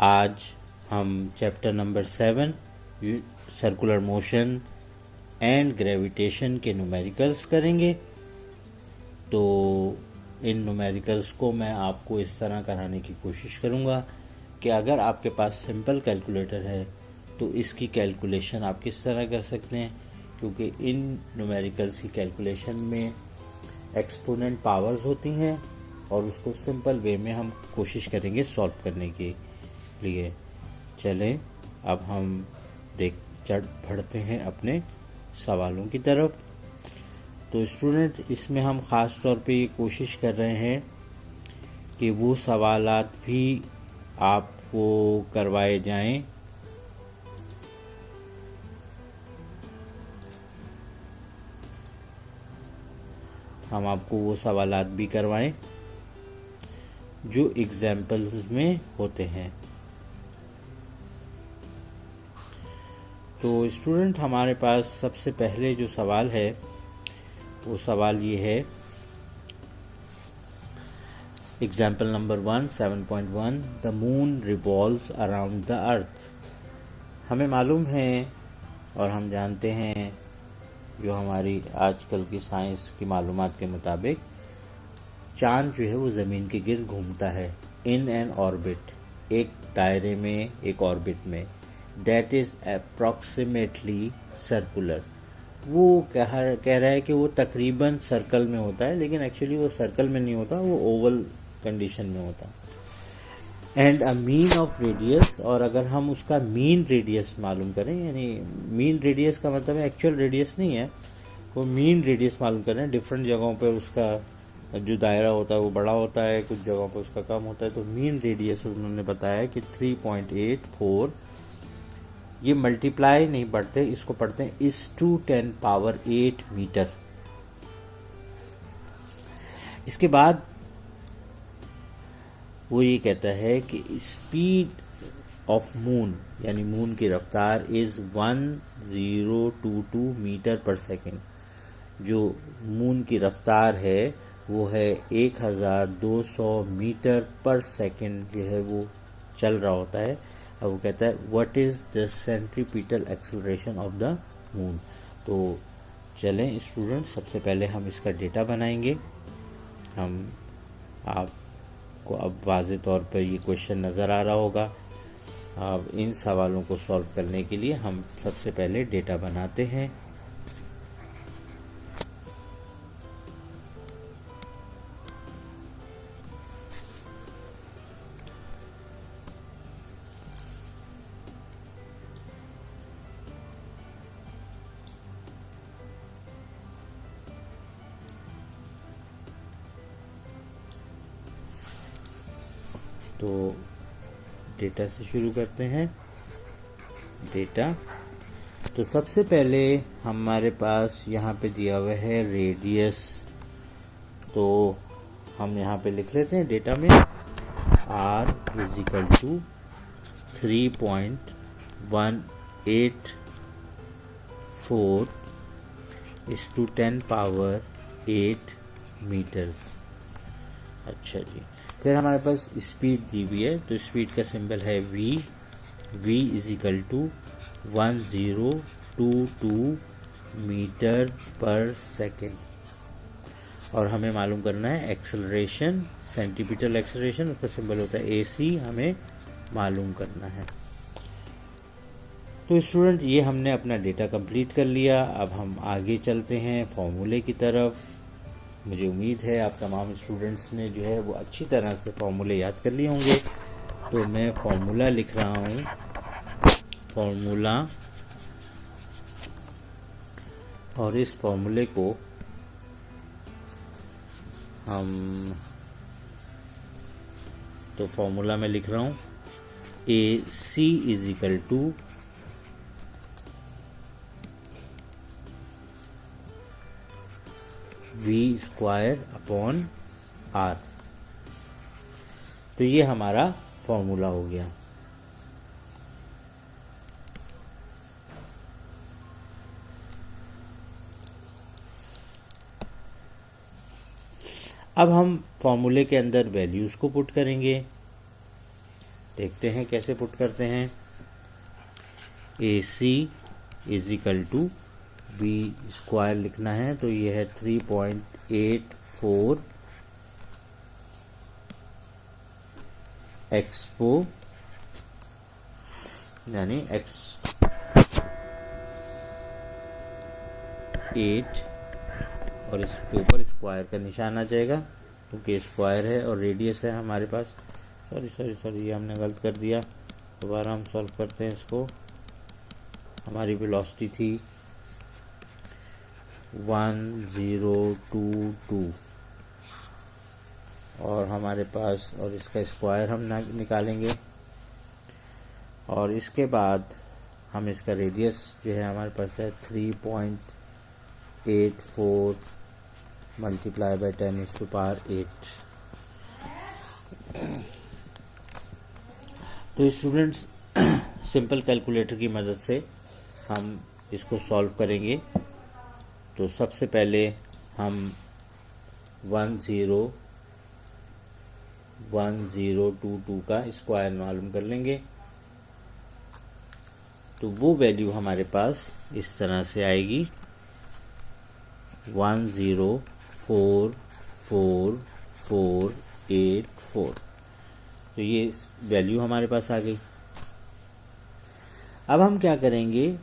आज हम chapter number 7 circular motion and gravitation के न्यूमेरिकल्स करेंगे। तो इन न्यूमेरिकल्स को मैं आपको इस तरह कराने की कोशिश करूँगा कि अगर आपके पास सिंपल कैलकुलेटर है तो इसकी कैलकुलेशन आप किस तरह कर सकते हैं, क्योंकि इन न्यूमेरिकल्स की कैलकुलेशन में एक्सपोनेंट पावर्स होती हैं और उसको सिंपल वे में हम कोशिश करेंगे सॉल्व करने के लिए। चलें अब हम बढ़ते हैं अपने सवालों की तरफ। तो स्टूडेंट, इसमें हम ख़ास तौर पे ये कोशिश कर रहे हैं कि वो सवालात भी आपको करवाए जाएं हम आपको वो सवालात भी करवाएं जो एग्जाम्पल्स में होते हैं। तो स्टूडेंट, हमारे पास सबसे पहले जो सवाल है वो सवाल ये है, example number 1 7.1 the moon revolves around the earth. हमें मालूम है और हम जानते हैं, जो हमारी आजकल की साइंस की मालूमात के मुताबिक, चाँद जो है वो ज़मीन के गिर्द घूमता है इन एन ऑर्बिट, एक दायरे में, एक ऑर्बिट में, दैट इज़ अप्रॉक्सीमेटली सर्कुलर। वो कह रहा है कि वो तकरीबन सर्कल में होता है, लेकिन एक्चुअली वो सर्कल में नहीं होता, वो ओवल कंडीशन में होता है। And a mean of radius, और अगर हम उसका मीन रेडियस मालूम करें, यानी मीन रेडियस का मतलब है एक्चुअल रेडियस नहीं है, वो मीन रेडियस मालूम करें। डिफरेंट जगहों पे उसका जो दायरा होता है वो बड़ा होता है, कुछ जगहों पे उसका कम होता है। तो मीन रेडियस उन्होंने बताया कि 3.84, ये मल्टीप्लाई नहीं पढ़ते, इसको पढ़ते हैं इस टू 10 पावर 8 मीटर। इसके बाद वो ये कहता है कि स्पीड ऑफ मून, यानी मून की रफ्तार, इज़ 1022 मीटर पर सेकेंड। जो मून की रफ्तार है वो है 1200 मीटर पर सेकेंड जो है वो चल रहा होता है। अब वो कहता है what is the centripetal acceleration of the moon. तो चलें स्टूडेंट, सबसे पहले हम इसका डेटा बनाएंगे। हम आपको अब वाज़े तौर पर ये क्वेश्चन नज़र आ रहा होगा। अब इन सवालों को सॉल्व करने के लिए हम सबसे पहले डेटा बनाते हैं। तो डेटा से शुरू करते हैं। डेटा, तो सबसे पहले हमारे पास यहाँ पे दिया हुआ है रेडियस, तो हम यहाँ पे लिख लेते हैं डेटा में r इज इक्वल टू 3.184 इस टू 10 पावर 8 मीटर्स। अच्छा जी, फिर हमारे पास स्पीड दी हुई है, तो स्पीड का सिंबल है v is equal to 1022 metre पर सेकेंड। और हमें मालूम करना है एक्सेलरेशन, सेंटीपिटल एक्सेलरेशन, उसका सिंबल होता है ac, हमें मालूम करना है। तो स्टूडेंट, ये हमने अपना डेटा कंप्लीट कर लिया। अब हम आगे चलते हैं फॉर्मूले की तरफ। मुझे उम्मीद है आप तमाम स्टूडेंट्स ने जो है वो अच्छी तरह से फॉर्मूले याद कर लिए होंगे। तो मैं फॉर्मूला लिख रहा हूँ, फॉर्मूला, और इस फॉर्मूले को हम, तो फॉर्मूला में लिख रहा हूँ AC is equal to V square upon R। तो ये हमारा फॉर्मूला हो गया। अब हम फॉर्मूले के अंदर वैल्यूज़ को पुट करेंगे। देखते हैं कैसे पुट करते हैं। AC is equal to B square लिखना है, तो ये है 3.84 एक्सपो यानी x8 और इसके ऊपर स्क्वायर का निशान आ जाएगा क्योंकि स्क्वायर है और रेडियस है हमारे पास। सॉरी ये हमने गलत कर दिया। दोबारा हम सॉल्व करते हैं इसको। हमारी वेलोसिटी थी 1022 और हमारे पास, और इसका स्क्वायर हम निकालेंगे और इसके बाद हम इसका रेडियस जो है हमारे पास है 3.84 मल्टीप्लाई बाय 10⁸8। तो स्टूडेंट्स सिंपल कैलकुलेटर की मदद से हम इसको सॉल्व करेंगे। तो सबसे पहले हम 1022 का स्क्वायर मालूम कर लेंगे। तो वो वैल्यू हमारे पास इस तरह से आएगी 104484। तो ये वैल्यू हमारे पास आ गई। अब हम क्या करेंगे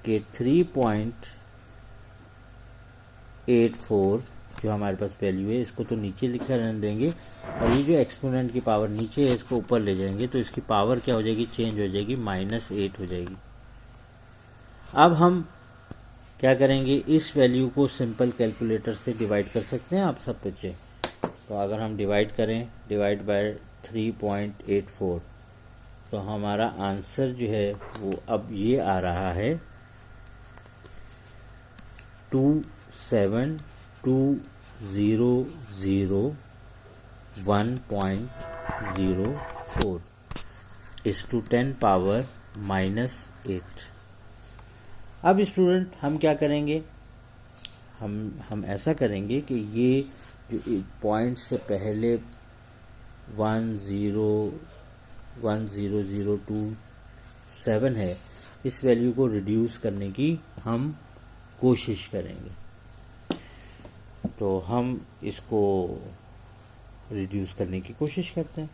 कि 3.84 जो हमारे पास वैल्यू है इसको तो नीचे लिखा रहने देंगे और ये जो एक्सपोनेंट की पावर नीचे है इसको ऊपर ले जाएंगे, तो इसकी पावर क्या हो जाएगी, चेंज हो जाएगी, -8 हो जाएगी। अब हम क्या करेंगे, इस वैल्यू को सिंपल कैलकुलेटर से डिवाइड कर सकते हैं आप सब बच्चे। तो अगर हम डिवाइड करें, डिवाइड बाय 3.84, तो हमारा आंसर जो है वो अब ये आ रहा है 2720001.04 इस टू 10 पावर -8। अब स्टूडेंट हम क्या करेंगे, हम ऐसा करेंगे कि ये जो पॉइंट से पहले 10027 है, इस वैल्यू को रिड्यूस करने की हम कोशिश करेंगे। तो हम इसको रिड्यूस करने की कोशिश करते हैं।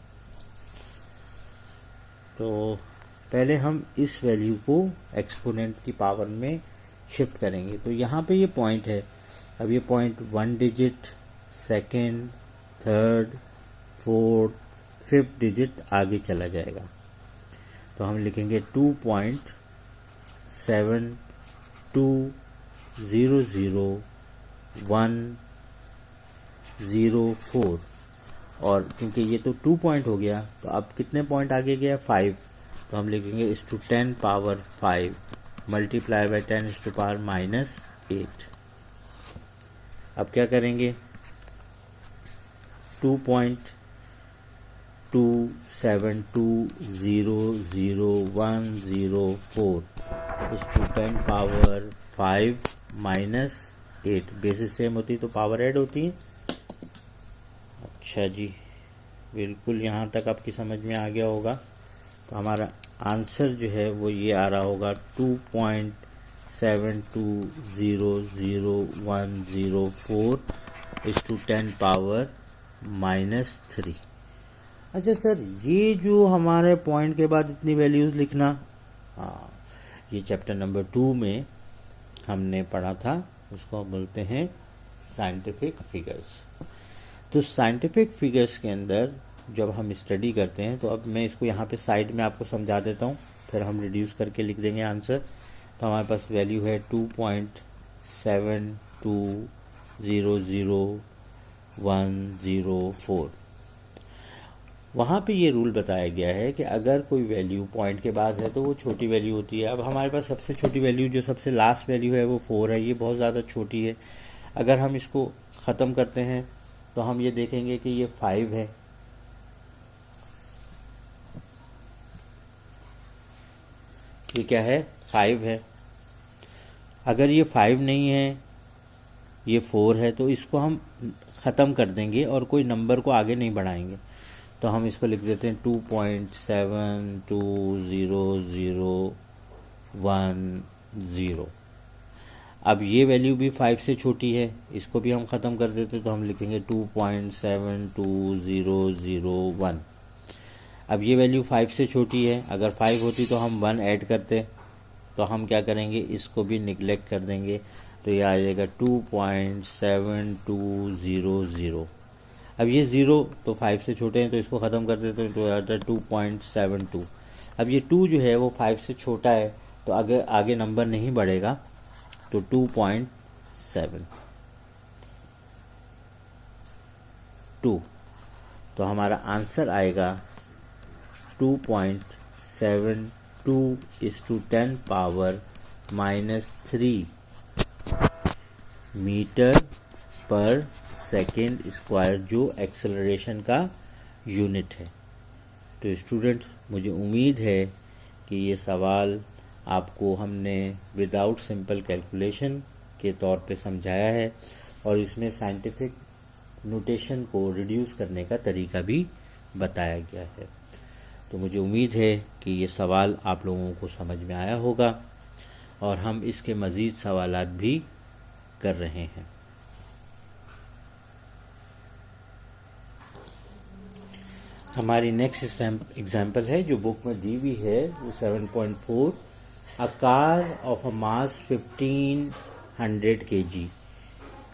तो पहले हम इस वैल्यू को एक्सपोनेंट की पावर में शिफ्ट करेंगे। तो यहाँ पे ये पॉइंट है, अब ये point 1 digit, second, third, fourth, fifth digit आगे चला जाएगा। तो हम लिखेंगे 2.7200104 और क्योंकि ये तो 2 पॉइंट हो गया, तो अब कितने पॉइंट आगे गया, 5। तो हम लिखेंगे इस टू 10 पावर 5 मल्टीप्लाई बाय 10⁻⁻8। अब क्या करेंगे, 2.27200104 इस टू 10 पावर 5 -8। बेसिस सेम होती तो पावर ऐड होती है। अच्छा जी, बिल्कुल यहाँ तक आपकी समझ में आ गया होगा। तो हमारा आंसर जो है वो ये आ रहा होगा 2.72000104 इस टू 10 पावर -3। अच्छा सर, ये जो हमारे पॉइंट के बाद इतनी वैल्यूज़ लिखना, हाँ, ये चैप्टर नंबर 2 में हमने पढ़ा था, उसको बोलते हैं साइंटिफिक फिगर्स। तो साइंटिफिक फिगर्स के अंदर जब हम स्टडी करते हैं, तो अब मैं इसको यहाँ पे साइड में आपको समझा देता हूँ, फिर हम रिड्यूस करके लिख देंगे आंसर। तो हमारे पास वैल्यू है 2.72000104। वहाँ पे ये रूल बताया गया है कि अगर कोई वैल्यू पॉइंट के बाद है तो वो छोटी वैल्यू होती है। अब हमारे पास सबसे छोटी वैल्यू जो सबसे लास्ट वैल्यू है वो 4 है, ये बहुत ज़्यादा छोटी है। अगर हम इसको ख़त्म करते हैं तो हम ये देखेंगे कि ये 5 है, ये क्या है, 5 है। अगर ये 5 नहीं है, ये 4 है, तो इसको हम ख़त्म कर देंगे और कोई नंबर को आगे नहीं बढ़ाएंगे। तो हम इसको लिख देते हैं 2.7200010। अब ये वैल्यू भी 5 से छोटी है, इसको भी हम ख़त्म कर देते, तो हम लिखेंगे 2.72001। अब ये वैल्यू 5 से छोटी है, अगर 5 होती तो हम 1 ऐड करते, तो हम क्या करेंगे, इसको भी निगलेक्ट कर देंगे, तो ये आ जाएगा 2.7200। अब ये 0 तो 5 से छोटे हैं, तो इसको ख़त्म कर देते हैं, तो आ जाता है 2.72। अब ये 2 जो है वो 5 से छोटा है, तो आगे नंबर नहीं बढ़ेगा, तो 2.72। तो हमारा आंसर आएगा 2.72 × 10⁻³ मीटर पर सेकेंड स्क्वायर, जो एक्सेलरेशन का यूनिट है। तो स्टूडेंट, मुझे उम्मीद है कि ये सवाल आपको हमने विदाउट सिंपल कैलकुलेशन के तौर पे समझाया है, और इसमें साइंटिफिक नोटेशन को रिड्यूस करने का तरीका भी बताया गया है। तो मुझे उम्मीद है कि ये सवाल आप लोगों को समझ में आया होगा, और हम इसके मज़ीद सवालात भी कर रहे हैं। हमारी नेक्स्ट एग्जाम्पल है जो बुक में दी हुई है, वो 7.4। A car of a mass 1500 kg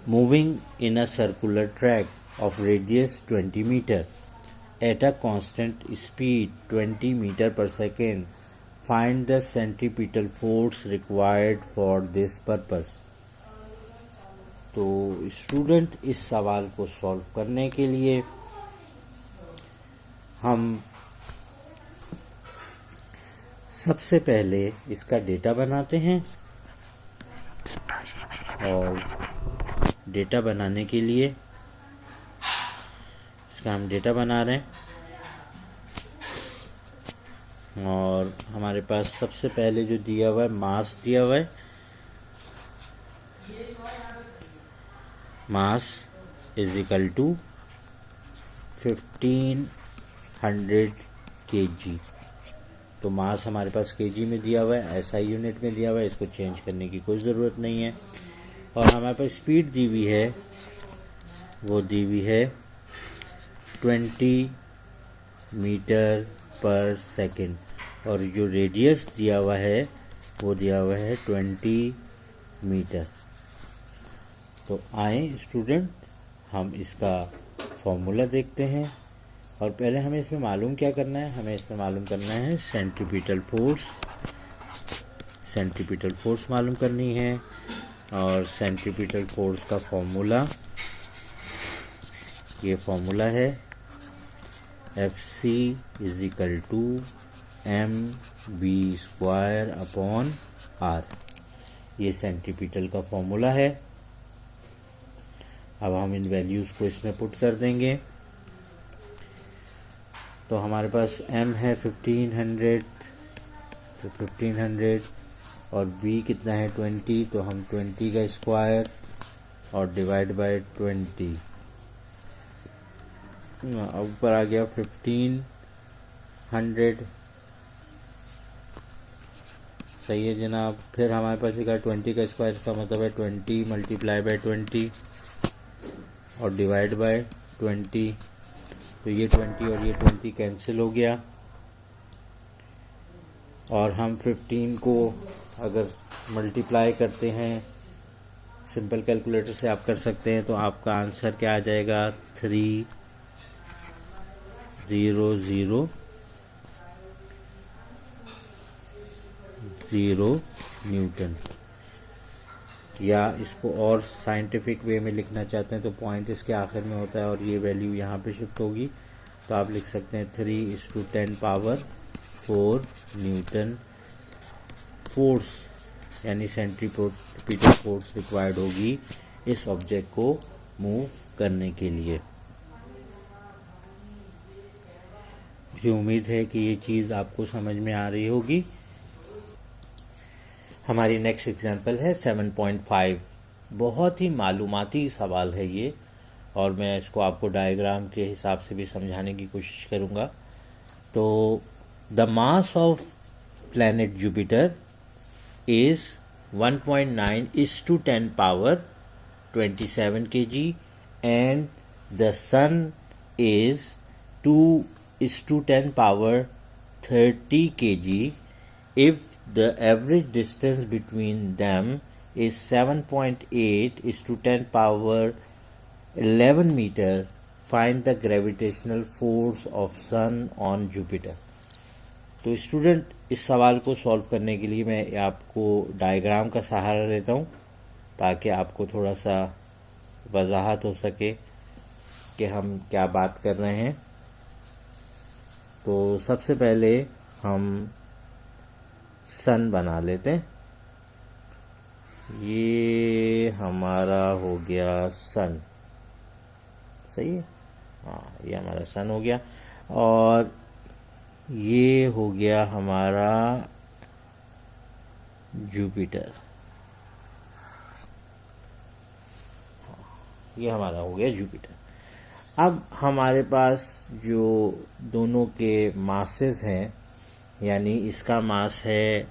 moving in a circular track of radius 20 metre at a constant speed 20 metre पर second, find the centripetal force required for this purpose. तो student, इस सवाल को सॉल्व करने के लिए हम सबसे पहले इसका डेटा बनाते हैं, और डेटा बनाने के लिए इसका हम डेटा बना रहे हैं, और हमारे पास सबसे पहले जो दिया हुआ है, मास दिया हुआ है। Mass is equal to 1500 kg। तो मास हमारे पास केजी में दिया हुआ है, एसआई यूनिट में दिया हुआ है, इसको चेंज करने की कोई ज़रूरत नहीं है। और हमारे पास स्पीड दी हुई है, वो दी हुई है 20 मीटर पर सेकेंड, और जो रेडियस दिया हुआ है वो दिया हुआ है 20 मीटर। तो आए स्टूडेंट, हम इसका फॉर्मूला देखते हैं, और पहले हमें इसमें मालूम क्या करना है, हमें इसमें मालूम करना है सेंट्रीपिटल फोर्स। सेंट्रीपिटल फोर्स मालूम करनी है, और सेंट्रीपिटल फोर्स का फॉर्मूला, ये फॉर्मूला है FC is equal to mv²/r। ये सेंट्रीपिटल का फॉर्मूला है। अब हम इन वैल्यूज़ को इसमें पुट कर देंगे। तो हमारे पास m है 1500, तो 1500, और v कितना है 20, तो हम 20 का स्क्वायर और डिवाइड बाय 20। अब ऊपर आ गया 1500, सही है जनाब। फिर हमारे पास लिखा 20 का स्क्वायर, का मतलब है 20 मल्टीप्लाई बाय 20 और डिवाइड बाय 20। तो ये 20 और ये 20 कैंसिल हो गया, और हम 15 को अगर मल्टीप्लाई करते हैं, सिंपल कैलकुलेटर से आप कर सकते हैं, तो आपका आंसर क्या आ जाएगा, 300 न्यूटन। या इसको और साइंटिफिक वे में लिखना चाहते हैं, तो पॉइंट इसके आखिर में होता है, और ये वैल्यू यहाँ पे शिफ्ट होगी, तो आप लिख सकते हैं 3:10⁴ न्यूटन फोर्स, यानी सेंट्रीपिटल फोर्स रिक्वायर्ड होगी इस ऑब्जेक्ट को मूव करने के लिए। मुझे उम्मीद है कि ये चीज़ आपको समझ में आ रही होगी। हमारी नेक्स्ट एग्जांपल है 7.5। बहुत ही मालूमाती सवाल है ये, और मैं इसको आपको डायग्राम के हिसाब से भी समझाने की कोशिश करूँगा। तो the mass of planet Jupiter is 1.9:10 power 27 kg and the sun is 2:10 power 30 kg if the average distance between them is 7.8:10 power 11 meter. Find the gravitational force of sun on Jupiter. तो student, इस सवाल को solve करने के लिए मैं आपको diagram का सहारा लेता हूँ ताकि आपको थोड़ा सा वजाहत हो सके कि हम क्या बात कर रहे हैं। तो सबसे पहले हम सन बना लेते हैं। ये हमारा हो गया सन, सही है। हाँ, ये हमारा सन हो गया और ये हो गया हमारा जुपिटर। ये हमारा हो गया जुपिटर। अब हमारे पास जो दोनों के मासेस हैं, यानी इसका मास है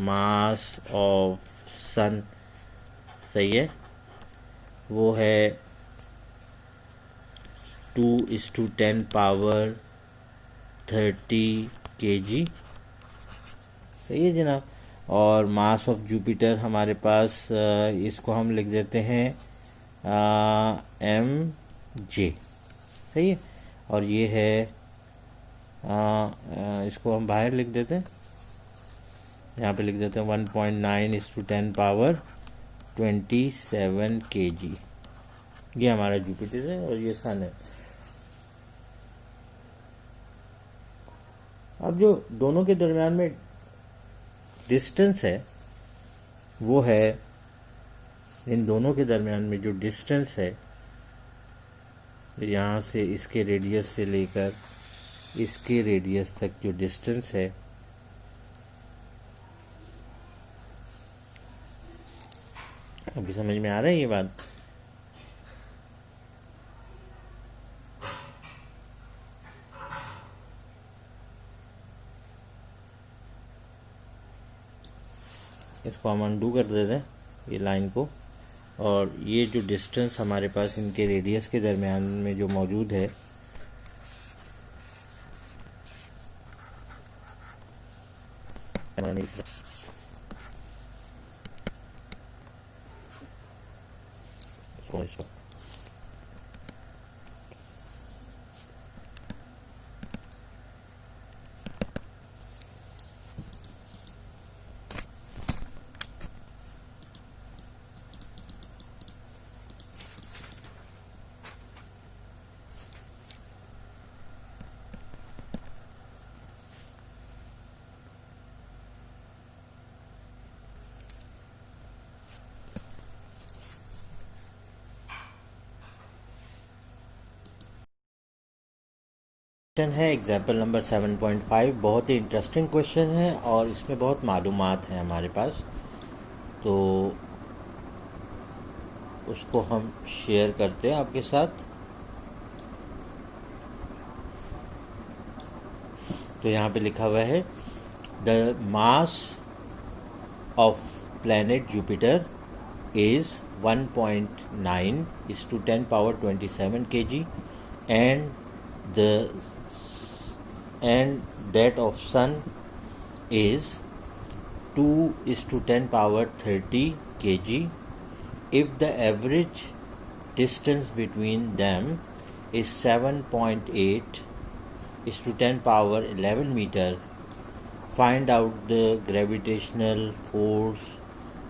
मास ऑफ सन, सही है, वो है 2:10 पावर 30 kg, सही है जनाब। और मास ऑफ जुपिटर हमारे पास इसको हम लिख देते हैं mj, सही है। और ये है इसको हम बाहर लिख देते हैं, यहाँ पे लिख देते हैं 1.9:10 पावर 27 kg। ये हमारा जुपिटर है और ये सन है। अब जो दोनों के दरम्यान में डिस्टेंस है वो है, इन दोनों के दरम्यान में जो डिस्टेंस है, यहाँ से इसके रेडियस से लेकर इसके रेडियस तक जो डिस्टेंस है, अभी समझ में आ रहा है ये बात? इसको हम अनडू कर देते हैं, ये लाइन को। और ये जो डिस्टेंस हमारे पास इनके रेडियस के दरमियान में जो मौजूद है, क्वेश्चन है एग्जाम्पल नंबर 7.5। बहुत ही इंटरेस्टिंग क्वेश्चन है और इसमें बहुत मालूमात हैं हमारे पास, तो उसको हम शेयर करते हैं आपके साथ। तो यहाँ पे लिखा हुआ है the mass of planet Jupiter is 1.9:10 power 27 kg and that of sun is 2:10 power 30 kg if the average distance between them is 7.8:10 power 11 meter. Find out the gravitational force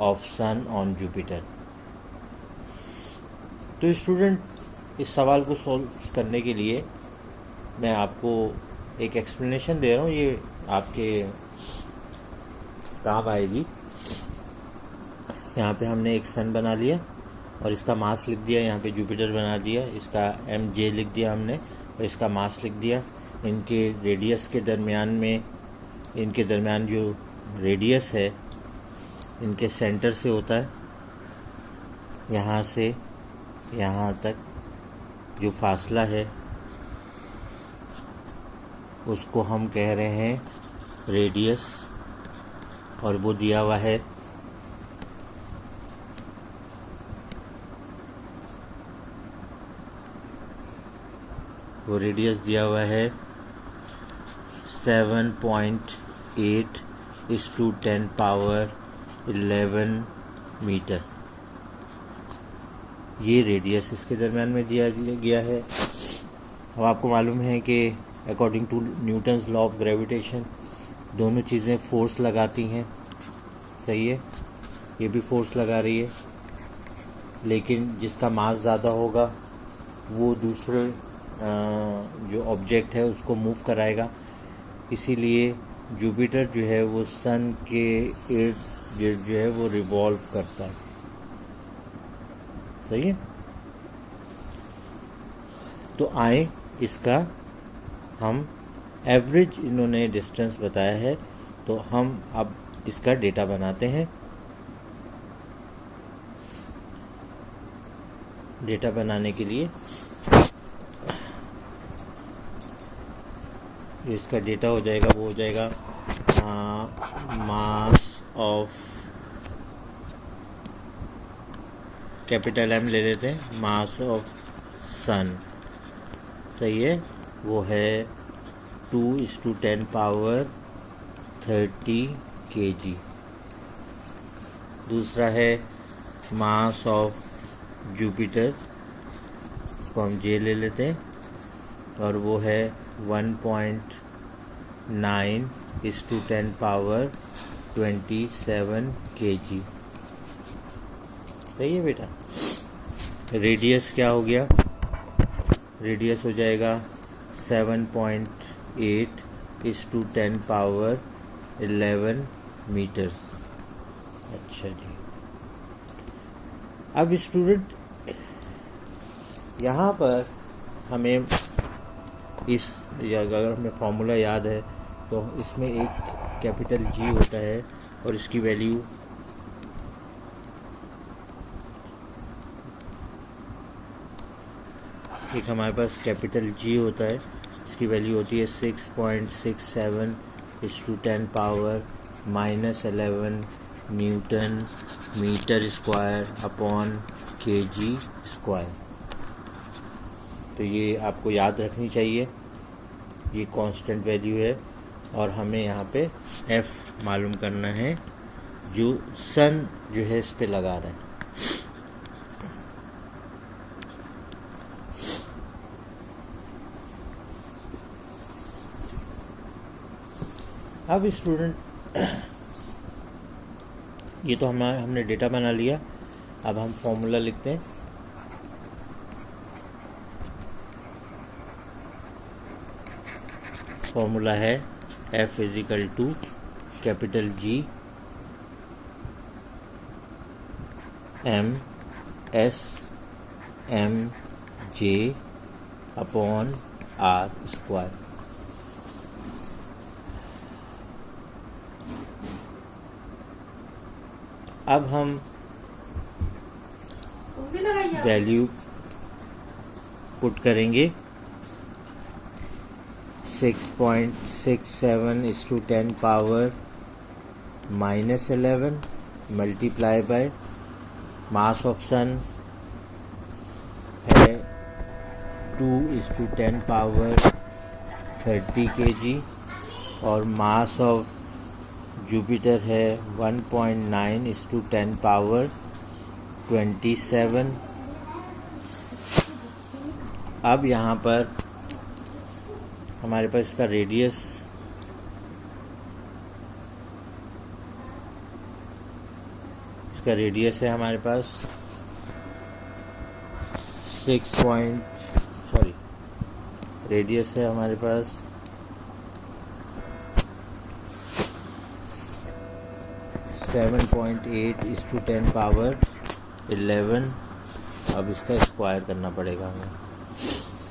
of sun on Jupiter. तो student, इस सवाल को solve करने के लिए मैं आपको एक एक्सप्लेनेशन दे रहा हूँ, ये आपके काम आएगी। यहाँ पे हमने एक सन बना लिया और इसका मास लिख दिया, यहाँ पे जुपिटर बना दिया, इसका mj लिख दिया हमने और इसका मास लिख दिया। इनके रेडियस के दरमियान में, इनके दरमियान जो रेडियस है इनके सेंटर से होता है यहाँ से यहाँ तक जो फासला है उसको हम कह रहे हैं रेडियस, और वो दिया हुआ है वो रेडियस दिया हुआ है 7.8/10⁻11 मीटर। ये रेडियस इसके दरम्यान में दिया गया है। अब आपको मालूम है कि according to Newton's law of gravitation दोनों चीज़ें फोर्स लगाती हैं, सही है, ये भी फोर्स लगा रही है, लेकिन जिसका मास ज़्यादा होगा वो दूसरे जो ऑब्जेक्ट है उसको मूव कराएगा। इसीलिए जुपिटर जो है वो सन के इर्द गिर्द जो है वो रिवॉल्व करता है, सही है। तो आए इसका हम एवरेज, इन्होंने डिस्टेंस बताया है, तो हम अब इसका डेटा बनाते हैं। डेटा बनाने के लिए जो इसका डेटा हो जाएगा वो हो जाएगा मास ऑफ, कैपिटल एम ले लेते हैं, मास ऑफ सन, सही है, वो है 2:10⁻30 kg। दूसरा है मास ऑफ जुपिटर, उसको हम जे ले लेते हैं, और वो है 1.9/10⁻27 kg, सही है बेटा। रेडियस क्या हो गया, रेडियस हो जाएगा 7.8/10⁻11 मीटर्स। अच्छा जी, अब स्टूडेंट यहाँ पर हमें इस, या अगर हमें फॉर्मूला याद है तो इसमें एक कैपिटल जी होता है और इसकी वैल्यू एक हमारे पास कैपिटल जी होता है, इसकी वैल्यू होती है 6.67/10⁻11 newton metre square upon kg square. तो ये आपको याद रखनी चाहिए, ये कांस्टेंट वैल्यू है, और हमें यहाँ पे f मालूम करना है जो सन जो है इस पे लगा रहा है। अब स्टूडेंट ये तो हमने डेटा बना लिया, अब हम फॉर्मूला लिखते हैं। फॉर्मूला है F = capital G M/S/M/J upon R square. अब हम वैल्यू पुट करेंगे 6.67/10⁻11 मल्टीप्लाई बाय मास ऑफ सन है 2:10⁻30 kg, और मास ऑफ जुपिटर है 1.9/10⁻27। अब यहाँ पर हमारे पास इसका रेडियस है हमारे पास रेडियस है हमारे पास 7.8/10⁻11। अब इसका स्क्वायर करना पड़ेगा हमें।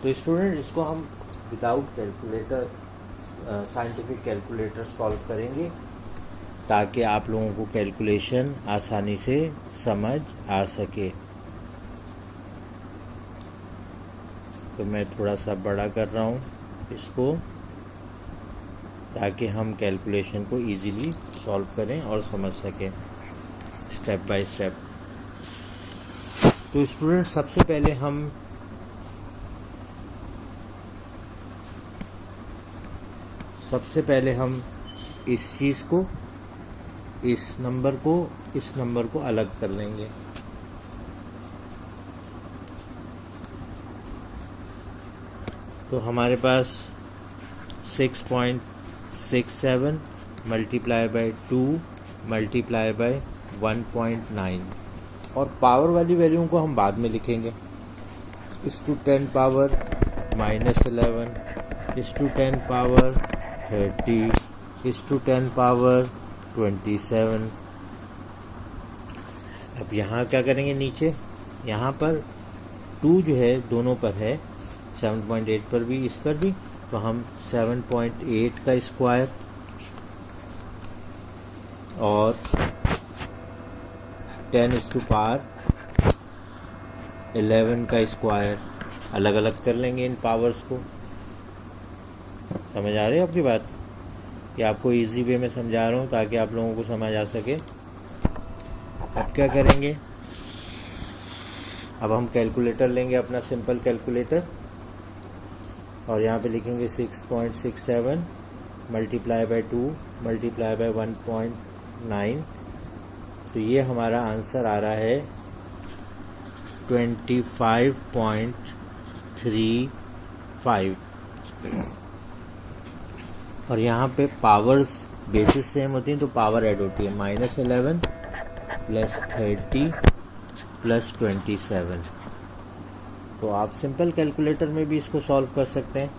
तो स्टूडेंट इसको हम without calculator, scientific calculator solve करेंगे ताकि आप लोगों को कैलकुलेशन आसानी से समझ आ सके। तो मैं थोड़ा सा बड़ा कर रहा हूँ इसको, ताकि हम कैलकुलेशन को इजीली सॉल्व करें और समझ सकें स्टेप बाय स्टेप। तो स्टूडेंट सबसे पहले हम इस चीज़ को, इस नंबर को अलग कर लेंगे। तो हमारे पास 6.67 मल्टीप्लाई बाय 2 मल्टीप्लाई बाय 1.9, और पावर वाली वैल्यू को हम बाद में लिखेंगे। इस टू 10 पावर -11, इस टू 10 पावर 30, इस टू 10 पावर 27। अब यहाँ क्या करेंगे, नीचे यहाँ पर 2 जो है दोनों पर है, 7.8 पर भी, इस पर भी, तो हम 7.8 का स्क्वायर और 10⁻11 का स्क्वायर अलग अलग कर लेंगे इन पावर्स को। समझ आ रही है आपकी बात? कि आपको इजी वे में समझा रहा हूँ ताकि आप लोगों को समझ आ सके। अब क्या करेंगे, अब हम कैलकुलेटर लेंगे, अपना सिंपल कैलकुलेटर, और यहाँ पे लिखेंगे 6.67 मल्टीप्लाई बाय 2 मल्टीप्लाई बाय 1.9। तो ये हमारा आंसर आ रहा है 25.35। और यहाँ पे पावर्स बेसिस सेम होती हैं तो पावर ऐड होती है, -11 + 30 + 27। तो आप सिंपल कैलकुलेटर में भी इसको सॉल्व कर सकते हैं।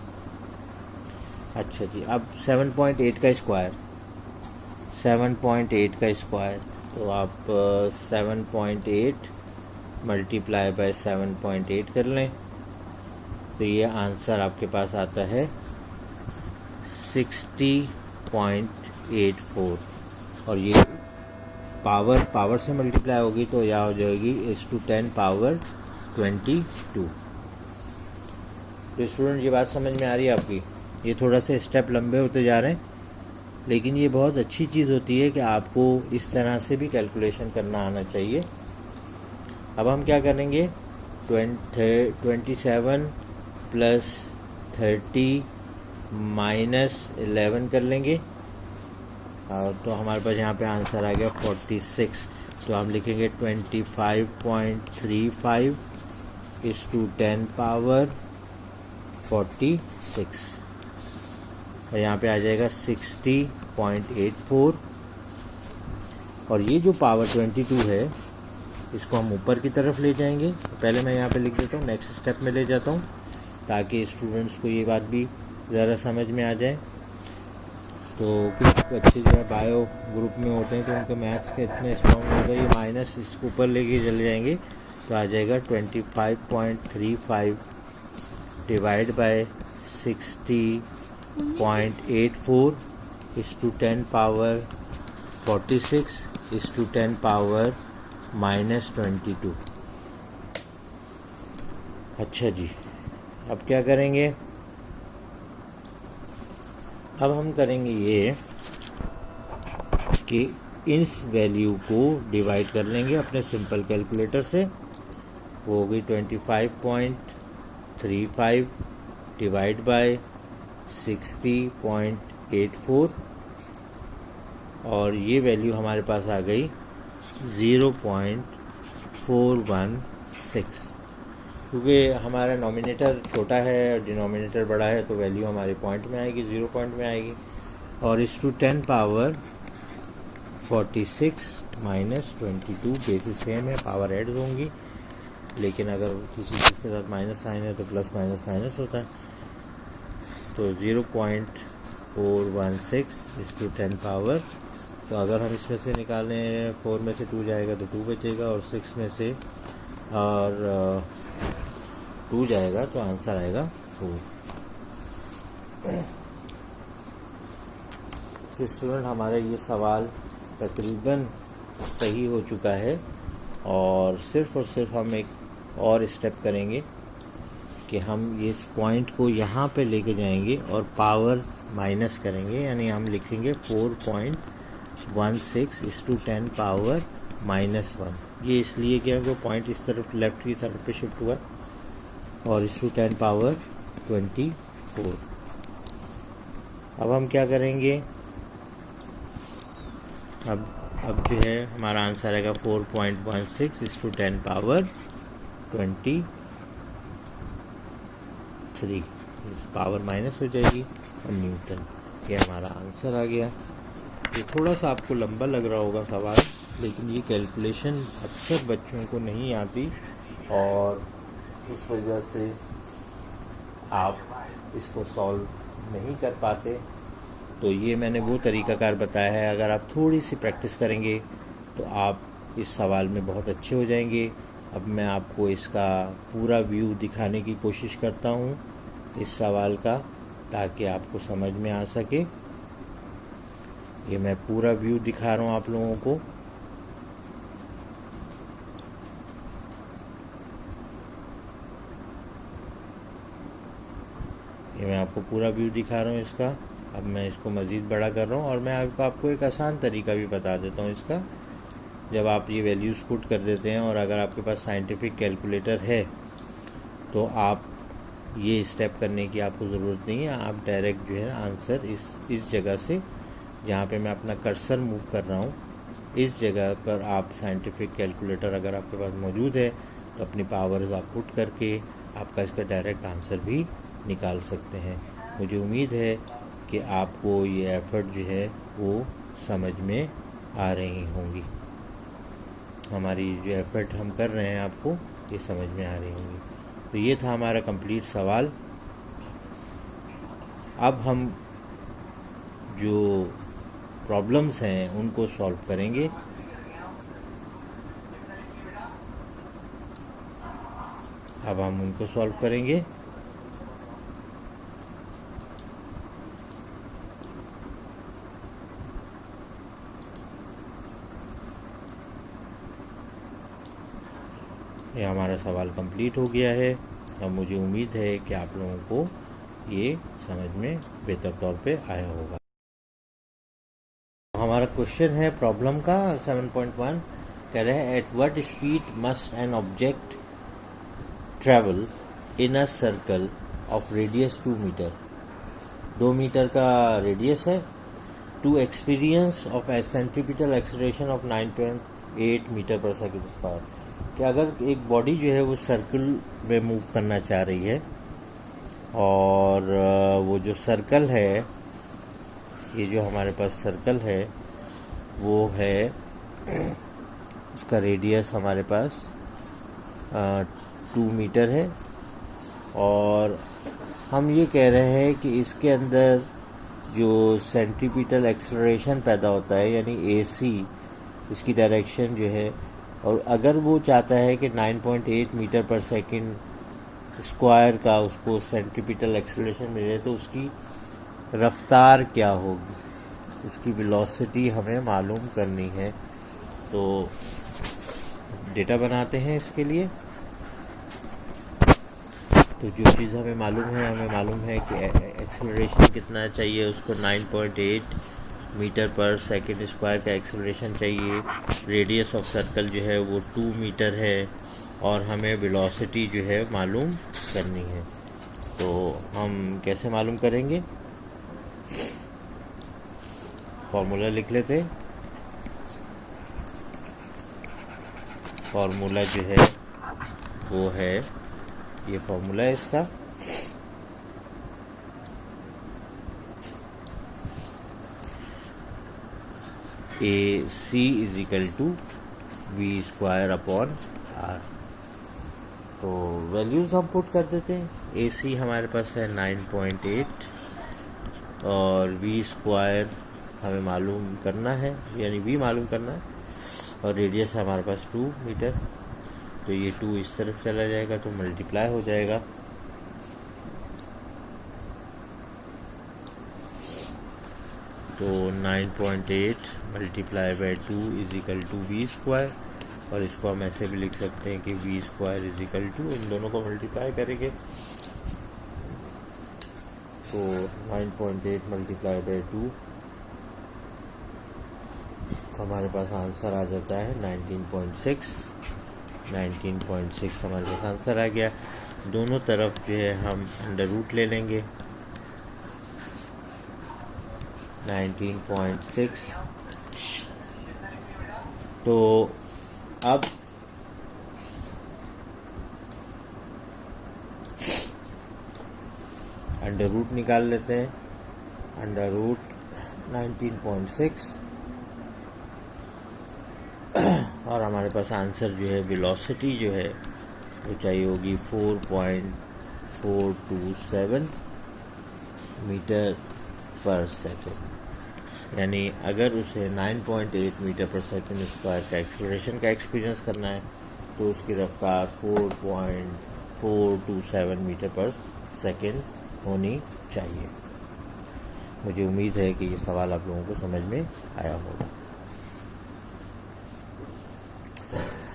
अच्छा जी, अब 7.8 का स्क्वायर, 7.8 का स्क्वायर, तो आप 7.8 मल्टीप्लाई बाय 7.8 कर लें, तो ये आंसर आपके पास आता है 60.84। और ये पावर से मल्टीप्लाई होगी तो यह हो जाएगी इस टू 10 पावर 22। तो स्टूडेंट ये बात समझ में आ रही है आपकी? ये थोड़ा सा स्टेप लंबे होते जा रहे हैं, लेकिन ये बहुत अच्छी चीज़ होती है कि आपको इस तरह से भी कैलकुलेशन करना आना चाहिए। अब हम क्या करेंगे, 27 + 30 - 11 कर लेंगे, तो हमारे पास यहाँ पे आंसर आ गया 46। तो हम लिखेंगे 25.35 इस टू 10 पावर 46, और यहाँ पे आ जाएगा 60.84। और ये जो पावर 22 है इसको हम ऊपर की तरफ ले जाएंगे। पहले मैं यहाँ पे लिख देता हूँ, नेक्स्ट स्टेप में ले जाता हूँ ताकि स्टूडेंट्स को ये बात भी ज़रा समझ में आ जाए। तो कुछ बच्चे जो है बायो ग्रुप में होते हैं तो उनके मैथ्स के इतने स्ट्रॉन्ग होते हैं, ये माइनस इसको ऊपर लेके चले जाएंगे तो आ जाएगा 25.35 डिवाइड बाय 60.84 इस टू 10 पावर 46 इस टू 10 पावर -22। अच्छा जी, अब क्या करेंगे, अब हम करेंगे ये कि इस वैल्यू को डिवाइड कर लेंगे अपने सिंपल कैलकुलेटर से। वो होगी 25.35 डिवाइड बाय 60.84, और ये वैल्यू हमारे पास आ गई 0.416। क्योंकि हमारा नॉमिनेटर छोटा है और डिनोमिनेटर बड़ा है तो वैल्यू हमारे पॉइंट में आएगी, 0 पॉइंट में आएगी। और इस टू 10 पावर 46 - 22 बेसिस सेम है, पावर ऐड होंगी, लेकिन अगर किसी चीज़ के साथ माइनस साइन है तो प्लस माइनस माइनस होता है। तो 0.416 इस टू 10 पावर, तो अगर हम इसमें से निकालें 4 में से 2 जाएगा तो 2 बचेगा, और 6 में से और 2 जाएगा तो आंसर आएगा 4। तो स्टूडेंट हमारा ये सवाल तकरीबन सही हो चुका है, और सिर्फ हम एक और स्टेप करेंगे कि हम इस पॉइंट को यहाँ पे लेके जाएंगे और पावर माइनस करेंगे, यानी हम लिखेंगे 4.16:10 पावर -1। ये इसलिए कि वो पॉइंट इस तरफ लेफ्ट की तरफ पे शिफ्ट हुआ और इस टू 10 पावर 24। अब हम क्या करेंगे, अब जो है हमारा आंसर आएगा 4.16:10 पावर 23। इस पावर माइनस हो जाएगी और न्यूटन। ये हमारा आंसर आ गया। ये थोड़ा सा आपको लंबा लग रहा होगा सवाल, लेकिन ये कैलकुलेशन अक्सर बच्चों को नहीं आती और इस वजह से आप इसको सॉल्व नहीं कर पाते। तो ये मैंने वो तरीकाकार बताया है, अगर आप थोड़ी सी प्रैक्टिस करेंगे तो आप इस सवाल में बहुत अच्छे हो जाएंगे। अब मैं आपको इसका पूरा व्यू दिखाने की कोशिश करता हूँ इस सवाल का, ताकि आपको समझ में आ सके। ये मैं पूरा व्यू दिखा रहा हूँ आप लोगों को। ये मैं आपको पूरा व्यू दिखा रहा हूँ इसका। अब मैं इसको मज़ीद बड़ा कर रहा हूँ और मैं आपको एक आसान तरीका भी बता देता हूँ इसका। जब आप ये वैल्यूज़ पुट कर देते हैं और अगर आपके पास साइंटिफिक कैलकुलेटर है तो आप ये स्टेप करने की आपको ज़रूरत नहीं है। आप डायरेक्ट जो है आंसर इस जगह से, जहाँ पे मैं अपना कर्सर मूव कर रहा हूँ, इस जगह पर आप साइंटिफिक कैलकुलेटर अगर आपके पास मौजूद है तो अपनी पावर्स आप पुट करके आपका इसका डायरेक्ट आंसर भी निकाल सकते हैं। मुझे उम्मीद है कि आपको ये एफ़र्ट जो है वो समझ में आ रही होंगी। हमारी जो एफ़र्ट हम कर रहे हैं आपको ये समझ में आ रही होंगी। तो ये था हमारा कंप्लीट सवाल। अब हम जो प्रॉब्लम्स हैं उनको सॉल्व करेंगे। अब हम उनको सॉल्व करेंगे। ये हमारा सवाल कंप्लीट हो गया है। अब मुझे उम्मीद है कि आप लोगों को ये समझ में बेहतर तौर पे आया होगा। हमारा क्वेश्चन है प्रॉब्लम का 7.1, कह रहे हैं at what speed must an object travel in a circle of radius 2 metre. 2 metre का रेडियस है, to experience of a centripetal acceleration of 9.8 metre पर सेकेंड स्क्वायर। कि अगर एक बॉडी जो है वो सर्कल में मूव करना चाह रही है और वो जो सर्कल है, ये जो हमारे पास सर्कल है वो है, उसका रेडियस हमारे पास 2 मीटर है और हम ये कह रहे हैं कि इसके अंदर जो सेंट्रीपिटल एक्सेलरेशन पैदा होता है यानी AC, इसकी डायरेक्शन जो है, और अगर वो चाहता है कि 9.8 मीटर पर सेकंड स्क्वायर का उसको सेंट्रीपिटल एक्सेलरेशन मिले तो उसकी रफ्तार क्या होगी, उसकी वेलोसिटी हमें मालूम करनी है। तो डेटा बनाते हैं इसके लिए। तो जो चीज़ हमें मालूम है कि एक्सेलरेशन कितना चाहिए, उसको 9.8 मीटर पर सेकंड स्क्वायर का एक्सेलरेशन चाहिए। रेडियस ऑफ सर्कल जो है वो 2 मीटर है और हमें वेलोसिटी जो है मालूम करनी है। तो हम कैसे मालूम करेंगे, फॉर्मूला लिख लेते। फॉर्मूला जो है वो है, ये फॉर्मूला है इसका, AC = V²/R। तो वैल्यूज़ हम पुट कर देते हैं। AC हमारे पास है 9.8 और V² हमें मालूम करना है, यानी V मालूम करना है, और रेडियस है हमारे पास 2 मीटर। तो ये 2 इस तरफ चला जाएगा तो मल्टीप्लाई हो जाएगा। तो 9.8 × 2 = V², और इसको हम ऐसे भी लिख सकते हैं कि V² = इन दोनों को मल्टीप्लाई करेंगे तो 9.8 मल्टीप्लाई बाई 2 हमारे पास आंसर आ जाता है 19.6। 19.6 हमारे पास आंसर आ गया। दोनों तरफ जो है हम अंडर रूट ले लेंगे। 19.6 तो अब अंडर रूट निकाल लेते हैं। अंडर रूट 19.6 और हमारे पास आंसर जो है वेलोसिटी जो है वो चाहिए होगी 4.427 मीटर पर सेकेंड। यानी अगर उसे 9.8 मीटर पर सेकेंड स्क्वायर का एक्सेलरेशन का एक्सपीरियंस करना है तो उसकी रफ्तार 4.427 मीटर पर सेकेंड होनी चाहिए। मुझे उम्मीद है कि ये सवाल आप लोगों को समझ में आया होगा।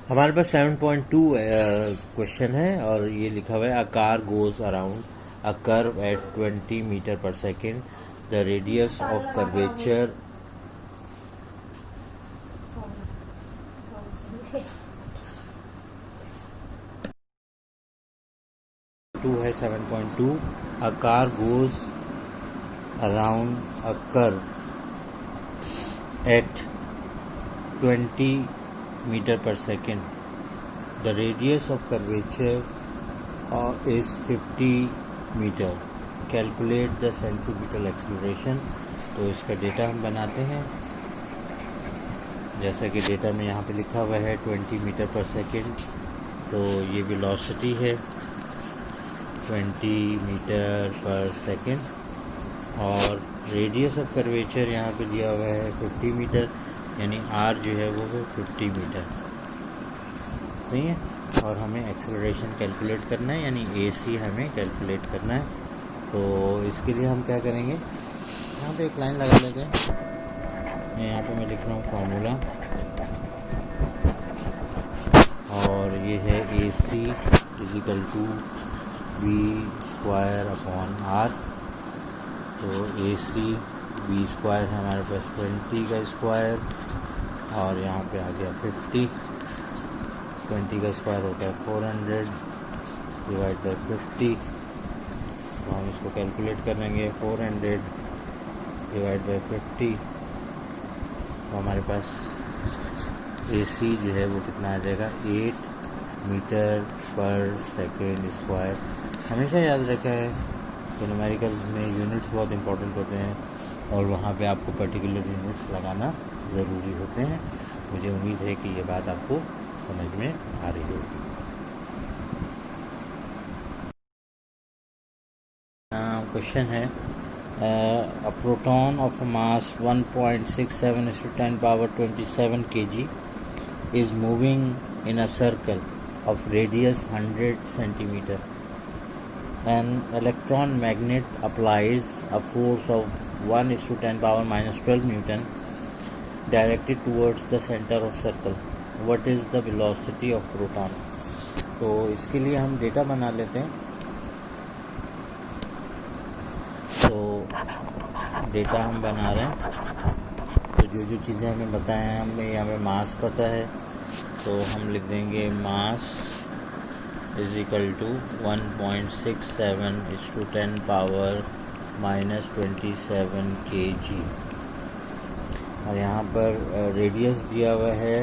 हमारे पास 7.2 क्वेश्चन है और ये लिखा हुआ है a car goes around a curve at 20 metre पर second. The radius of curvature है 7.2 a car goes around a curve at 20 meter per second. The radius of curvature is 50 meter. Calculate the centripetal acceleration. तो इसका data हम बनाते हैं। जैसा कि data में यहाँ पे लिखा हुआ है 20 मीटर पर सेकेंड, तो ये वेलोसिटी है 20 मीटर पर सेकेंड और रेडियस ऑफ कर्वेचर यहाँ पे दिया हुआ है 50 मीटर, यानी आर जो है वो 50 मीटर। सही है। और हमें एक्सेलरेशन कैलकुलेट करना है, यानी AC हमें कैलकुलेट करना है। तो इसके लिए हम क्या करेंगे, यहाँ पे एक लाइन लगा लेते हैं। यहाँ पे मैं लिख रहा हूँ फार्मूला और ये है AC इजिकल टू V²/R। तो AC V² हमारे पास 20 का स्क्वायर और यहाँ पे आ गया 50। 20 का स्क्वायर होता है 400 डिवाइड बाई 50। तो हम इसको कैलकुलेट करेंगे 400 डिवाइड बाई 50। तो हमारे पास AC जो है वो कितना आ जाएगा 8 मीटर पर सेकेंड स्क्वायर। हमेशा याद रखा है कि न्यूमेरिकल्स में यूनिट्स बहुत इंपॉर्टेंट होते हैं और वहाँ पे आपको पर्टिकुलर यूनिट्स लगाना ज़रूरी होते हैं। मुझे उम्मीद है कि ये बात आपको समझ में आ रही होगी। क्वेश्चन है a proton of mass 1.67 × 10⁻27 kg is moving in a circle of radius 100 centimeter. An electron magnet applies a force of 1:10⁻⁻12 Newton directed towards the center of circle. What is the velocity of proton? तो इसके लिए हम data बना लेते हैं। तो data हम बना रहे हैं, तो जो चीज़ें हमें बताएं हैं, हमें यहाँ पे मास पता है, तो हम लिख देंगे मास इजिकल टू 1.67 × 10⁻⁻27 kg। और यहाँ पर रेडियस दिया हुआ है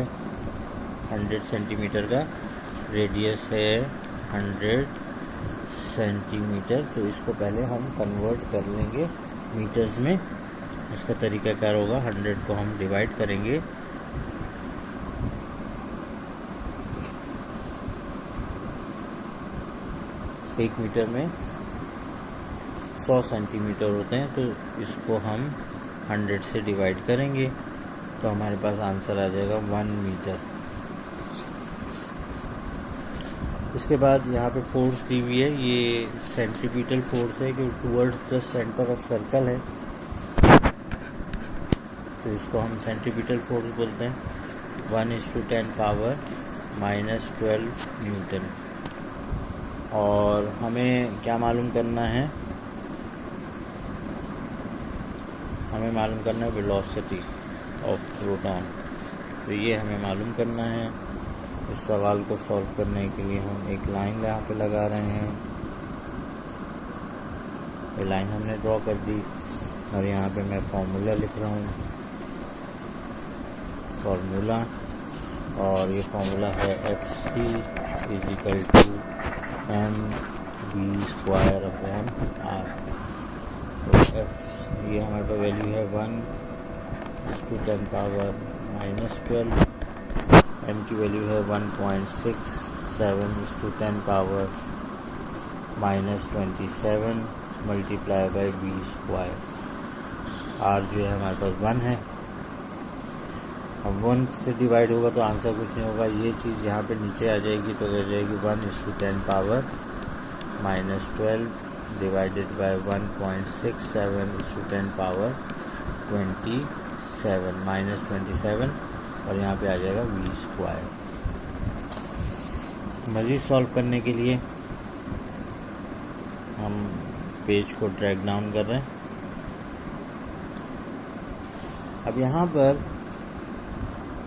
100 सेंटीमीटर का, रेडियस है 100 सेंटीमीटर। तो इसको पहले हम कन्वर्ट कर लेंगे मीटर्स में। इसका तरीकाकार होगा 100 को हम डिवाइड करेंगे 1 मीटर में 100 सेंटीमीटर होते हैं, तो इसको हम 100 से डिवाइड करेंगे तो हमारे पास आंसर आ जाएगा 1 मीटर। इसके बाद यहाँ पे फोर्स दी हुई है, ये सेंट्रीपिटल फोर्स है कि towards the centre of circle है, तो इसको हम सेंट्रीपिटल फोर्स बोलते हैं। 1:10⁻⁻12 न्यूटन। और हमें क्या मालूम करना है, हमें मालूम करना है वेलोसिटी ऑफ प्रोटॉन। तो ये हमें मालूम करना है। इस सवाल को सॉल्व करने के लिए हम एक लाइन यहाँ पे लगा रहे हैं। ये लाइन हमने ड्रॉ कर दी और यहाँ पे मैं फॉर्मूला लिख रहा हूँ, फॉर्मूला, और ये फॉर्मूला है FC = mv²/r। तो F ये हमारे पास वैल्यू है 1/10⁻⁻12, m की वैल्यू है 1.67 मल्टीप्लाई बाई v²। r जो है हमारे पास 1 है। अब 1 से डिवाइड होगा तो आंसर कुछ नहीं होगा, ये चीज़ यहाँ पे नीचे आ जाएगी तो हो जाएगी 1/10⁻⁻12 डिवाइडेड बाई 1.67 और यहाँ पे आ जाएगा v²। मज़ीद सॉल्व करने के लिए हम पेज को ड्रैग डाउन कर रहे हैं। अब यहाँ पर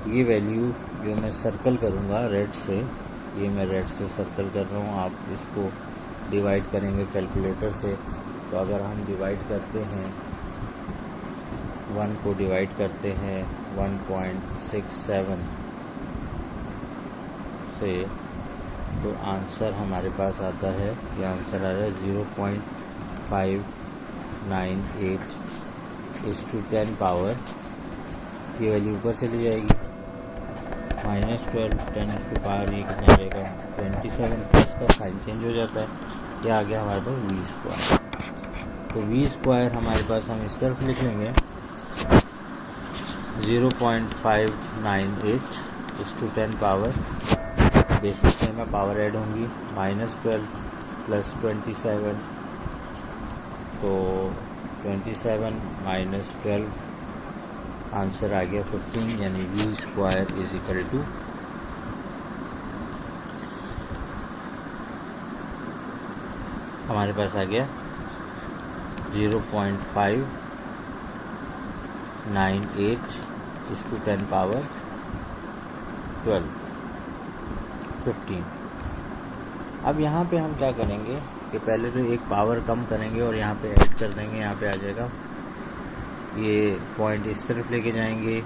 ये वैल्यू जो मैं सर्कल करूँगा रेड से, ये मैं रेड से सर्कल कर रहा हूँ, आप इसको डिवाइड करेंगे कैलकुलेटर से। तो अगर हम डिवाइड करते हैं 1 को डिवाइड करते हैं 1.67 से, तो आंसर हमारे पास आता है, ये आंसर आ रहा है 0.598 पावर, ये वैल्यू ऊपर चली जाएगी, -12 10⁻, ये कितना आ जाएगा 27, प्लस का साइन चेंज हो जाता है, ये आ गया हमारे पास v²। तो v² हमारे पास हम इस तरफ लिख लेंगे 0.598 पावर, बेसिस में पावर ऐड होंगी, -12 प्लस 27, तो 27 - 12 आंसर आ गया 15, यानी v² हमारे पास आ गया 0.598 पावर 12 15। अब यहाँ पे हम क्या करेंगे कि पहले तो एक पावर कम करेंगे और यहाँ पे ऐड कर देंगे, यहाँ पे आ जाएगा, ये पॉइंट इस तरफ लेके जाएंगे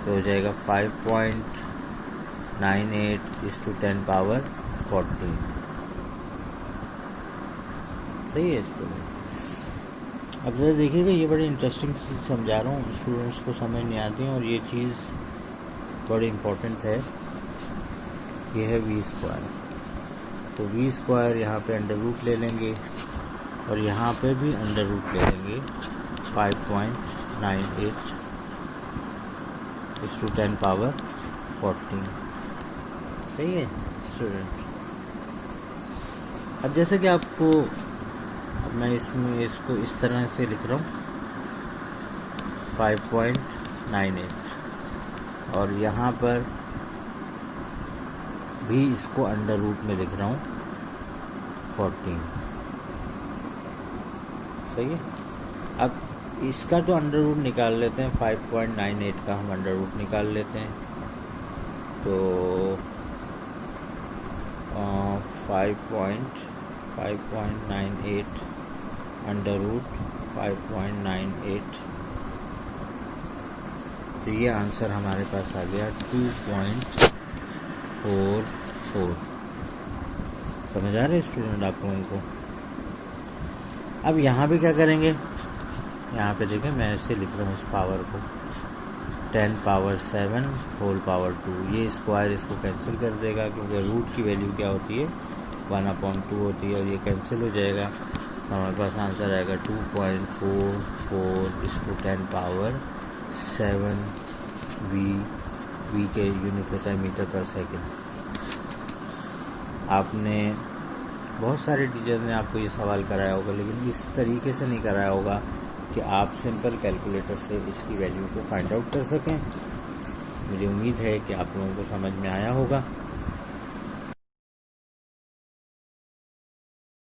तो हो जाएगा 5.98 पावर 14। सही है इसको। अब जरा देखिएगा, ये बड़ी इंटरेस्टिंग चीज़ समझा रहा हूँ, स्टूडेंट्स को समझ नहीं आती है और ये चीज़ बड़ी इम्पोर्टेंट है। ये है v², तो v² यहाँ पे अंडर रूट ले लेंगे और यहाँ पे भी अंडर रूट ले लेंगे 5.98 पावर 14। सही है स्टूडेंट। अब जैसे कि आपको, अब मैं इसमें इसको इस तरह से लिख रहा हूँ 5.98 और यहाँ पर भी इसको अंडर रूट में लिख रहा हूँ 14। सही है। अब इसका तो अंडर रूट निकाल लेते हैं, 5.98 का हम अंडर रूट निकाल लेते हैं, तो 5.98 अंडर रूट 5.98, तो ये आंसर हमारे पास आ गया 2.44। समझ आ रहे हैं स्टूडेंट आप लोगों को। अब यहाँ पे क्या करेंगे, यहाँ पे देखें मैं ऐसे लिख रहा हूँ इस पावर को 10⁻7 होल पावर 2, ये स्क्वायर इसको कैंसिल कर देगा क्योंकि रूट की वैल्यू क्या होती है 1/2 होती है और ये कैंसिल हो जाएगा। हमारे पास आंसर आएगा 2.44 × 10⁻7 v के यूनिट होता है मीटर पर सेकेंड। आपने बहुत सारे टीचर्स ने आपको ये सवाल कराया होगा, लेकिन इस तरीके से नहीं कराया होगा कि आप सिंपल कैलकुलेटर से इसकी वैल्यू को फाइंड आउट कर सकें। मुझे उम्मीद है कि आप लोगों को समझ में आया होगा।